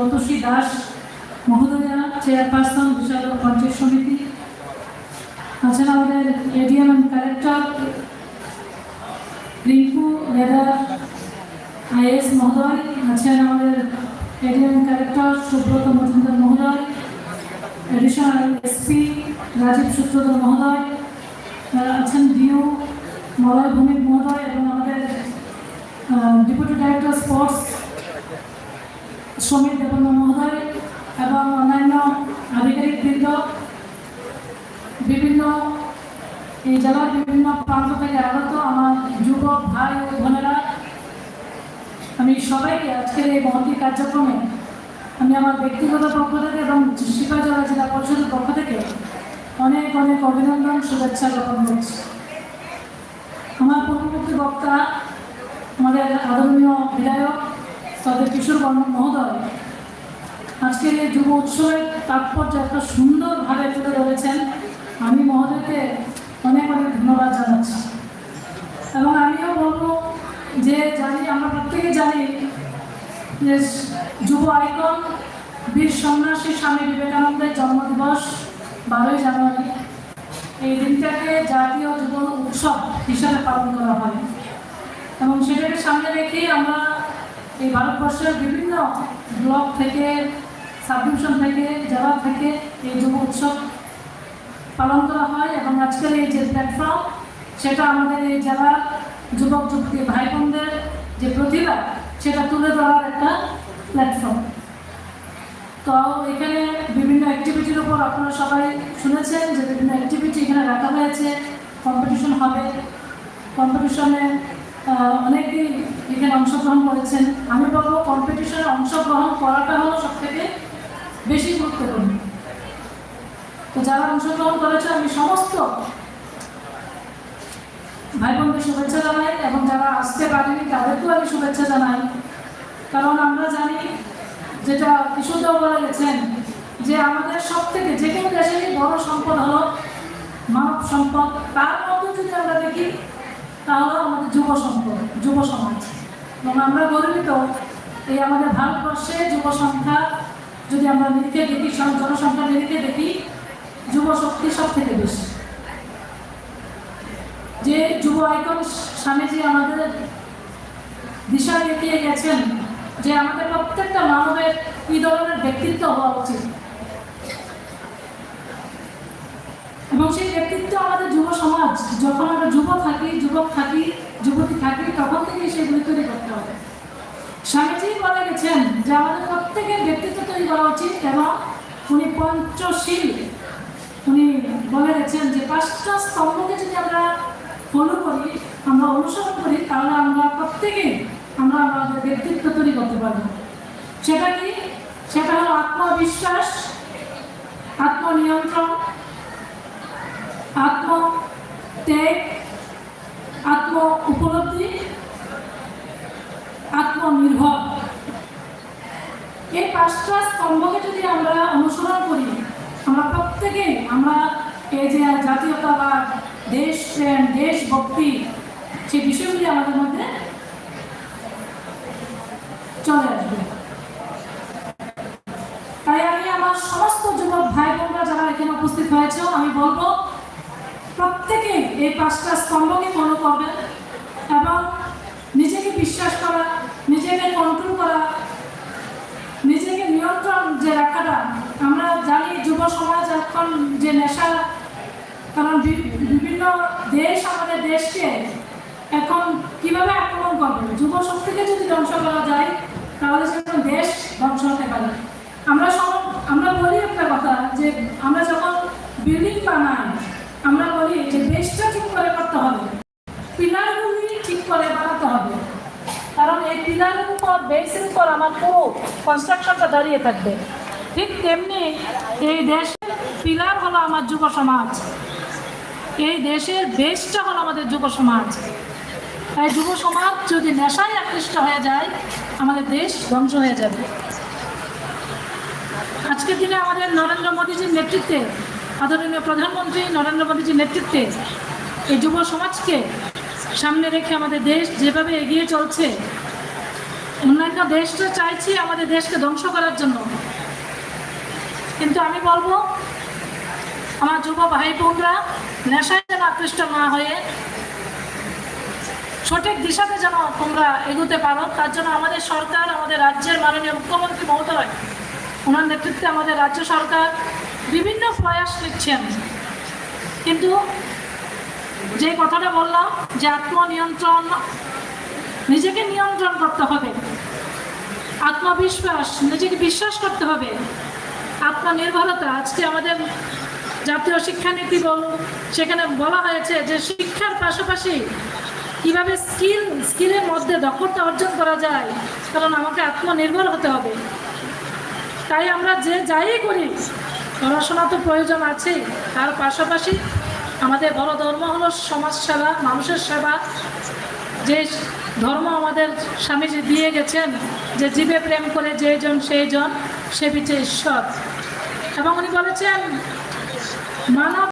ততসী দাস মহোদয়া, চেয়ারপারসন বিশাল পঞ্চায়েত সমিতি। আছেন আমাদের ADM and collector Rinku Lather IAS মহোদয়। আছেন আমাদের এডিএম কালেক্টর সুব্রত মজুমদার মহোদয়, এডিশনাল এসপি রাজীব সূত্রধর মহোদয়। আছেন ডিও মলয় ভৌমিক মহোদয় এবং আমাদের deputy director sports Samir Debbarma মহোদয় এবং অন্যান্য আধিকারিকবৃন্দ, বিভিন্ন এই জেলার বিভিন্ন প্রান্ত থেকে আগত আমার যুবক ভাই ও বোনেরা, আমি সবাইকে আজকের এই মহতী কার্যক্রমে আমি আমার ব্যক্তিগত পক্ষ থেকে এবং সিপাহীজলা জেলা পরিষদের পক্ষ থেকে অনেক অনেক অভিনন্দন, শুভেচ্ছা জ্ঞাপন করছি। আমার পূর্ববর্তী বক্তা আমাদের আদরণীয় বিধায়ক শ্রদ্ধেয় কিশোর বর্মন মহোদয় আজকের এই যুব উৎসবের তাৎপর্য এত সুন্দরভাবে তুলে ধরেছেন। আমি মহোদয়কে অনেক অনেক ধন্যবাদ জানাচ্ছি। এবং আমিও বলবো যে আমরা প্রত্যেকে জানি যে যুব আইকন বীর সন্ন্যাসী স্বামী বিবেকানন্দের জন্মদিবস 12ই জানুয়ারি। এই দিনটাকে জাতীয় যুব উৎসব হিসাবে পালন করা হয় এবং সেটাকে সামনে রেখে আমরা এই ভারতবর্ষের বিভিন্ন ব্লক থেকে, সাবডিভিশন থেকে, জেলা থেকে এই যুব উৎসব পালন করা হয়। এবং আজকের এই যে প্ল্যাটফর্ম, সেটা আমাদের এই জেলার যুবক যুবতী ভাই বোনদের যে প্রতিভা, সেটা তুলে ধরার একটা প্ল্যাটফর্ম। তো এখানে বিভিন্ন অ্যাক্টিভিটির উপর আপনারা সবাই শুনেছেন যে বিভিন্ন অ্যাক্টিভিটি এখানে রাখা হয়েছে। কম্পিটিশন হবে, কম্পিটিশনে অনেকেই এখানে অংশগ্রহণ করেছেন। আমি বলবো কম্পিটিশনে অংশগ্রহণ করাটা হলো সবথেকে বেশি গুরুত্বপূর্ণ। তো যারা অংশগ্রহণ করেছে আমি সমস্ত ভাই বোনকে শুভেচ্ছা জানাই এবং যারা আসতে পারেনি তাদেরকেও আমি শুভেচ্ছা জানাই। কারণ আমরা জানি, যেটা কিশোরদাও বলে গেছেন, যে আমাদের সব থেকে যে কোনো দেশেরই বড় সম্পদ হলো মানব সম্পদ। তার মধ্যে যদি আমরা দেখি তাহলে আমাদের যুব সম্পদ, যুব সমাজ। এবং আমরা গর্বিত এই আমাদের ভারতবর্ষে যুব সংখ্যা যদি আমরা নিরিখে দেখি, জনসংখ্যা নিরিখে দেখি, যুব শক্তি সব থেকে বেশি। যে যুব আইকন স্বামীজি আমাদের দিশা দেখিয়ে গেছেন যে আমাদের প্রত্যেকটা মানবের কি ধরনের ব্যক্তিত্ব হওয়া উচিত, এবং সেই ব্যক্তিত্ব আমাদের যুব সমাজ, যখন আমরা যুবক থাকি, যুবতী থাকি, তখন থেকেই সেগুলি তৈরি করতে হবে। স্বামীজি বলে গেছেন যে আমাদের প্রত্যেকের ব্যক্তিত্ব তৈরি করা উচিত এবং উনি পঞ্চশীল উনি বলে গেছেন যে 5টা স্তম্ভকে যদি আমরা ফলো করি, আমরা অনুসরণ করি, তাহলে আমরা প্রত্যেকেই আমরা আমাদের ব্যক্তিত্ব তৈরি করতে পারব। সেটা কি? সেটা হলো আত্মবিশ্বাস, আত্মনিয়ন্ত্রণ, আত্মত্যাগ, আত্ম উপলব্ধি, আত্মনির্ভর। এই 5টা স্তম্ভকে যদি আমরা অনুসরণ করি, আমরা প্রত্যেকেই আমরা এই যে জাতীয়তাবাদ, দেশপ্রেম, দেশভক্তি, সেই বিষয়গুলি আমাদের মধ্যে চলে আসবে। তাই আমি আমার সমস্ত যুবক ভাই বোনরা যারা এখানে উপস্থিত হয়েছে, আমি বলবো প্রত্যেকে এই 5টা স্তম্ভকে ফলো করবেন এবং নিজেকে বিশ্বাস করা, নিজেকে কন্ট্রোল করা, নিজেকে নিয়ন্ত্রণ যে রাখাটা। আমরা জানি যুব সমাজ এখন যে নেশা, কারণ বিভিন্ন দেশ আমাদের দেশকে এখন কিভাবে আক্রমণ করবে, যুব শক্তিকে যদি ধ্বংস করা যায় তাহলে সেরকম দেশ ধ্বংস হতে পারে। আমরা বলি একটা কথা, যে আমরা যখন বিল্ডিং বানাই আমরা বলি যে বেসটা ঠিক করে করতে হবে, পিলারগুলি ঠিক করে বানাতে হবে, কারণ এই পিলারের উপর, বেসের উপর আমার পুরো কনস্ট্রাকশনটা দাঁড়িয়ে থাকবে। ঠিক তেমনি এই দেশের পিলার হলো আমার যুব সমাজ, এই দেশের বেসটা হলো আমাদের যুব সমাজ। তাই যুব সমাজ যদি নেশায় আকৃষ্ট হয়ে যায়, আমাদের দেশ ধ্বংস হয়ে যাবে। আজকের দিনে আমাদের নরেন্দ্র মোদীজির নেতৃত্বে, আদরণীয় প্রধানমন্ত্রী নরেন্দ্র মোদীজির নেতৃত্বে এই যুব সমাজকে সামনে রেখে আমাদের দেশ যেভাবে এগিয়ে চলছে, অন্যান্য দেশটা চাইছি আমাদের দেশকে ধ্বংস করার জন্য। কিন্তু আমি বলবো আমার যুব ভাই বোনরা নেশায় যেন আকৃষ্ট না হয়ে সঠিক দিশাতে যেন তোমরা এগোতে পারো, তার জন্য আমাদের সরকার, আমাদের রাজ্যের মাননীয় মুখ্যমন্ত্রী মহোদয়, ওনার নেতৃত্বে আমাদের রাজ্য সরকার বিভিন্ন প্রয়াস নিচ্ছেন। কিন্তু যে কথাটা বললাম যে আত্মনিয়ন্ত্রণ, নিজেকে নিয়ন্ত্রণ করতে হবে, আত্মবিশ্বাস, নিজেকে বিশ্বাস করতে হবে, আত্মনির্ভরতা। আজকে আমাদের জাতীয় শিক্ষানীতি সেখানে বলা হয়েছে যে শিক্ষার পাশাপাশি কীভাবে স্কিলের মধ্যে দক্ষতা অর্জন করা যায়, কারণ আমাকে আত্মনির্ভর হতে হবে। তাই আমরা যে যাই করি, পড়াশোনা তো প্রয়োজন আছে, তার পাশাপাশি আমাদের বড় ধর্ম হলো সমাজ সেবা, মানুষের সেবা। যে ধর্ম আমাদের স্বামীজি দিয়ে গেছেন যে জীবে প্রেম করে যেজন সেইজন সে বিচে ঈশ্বর, এবং উনি বলেছেন মানব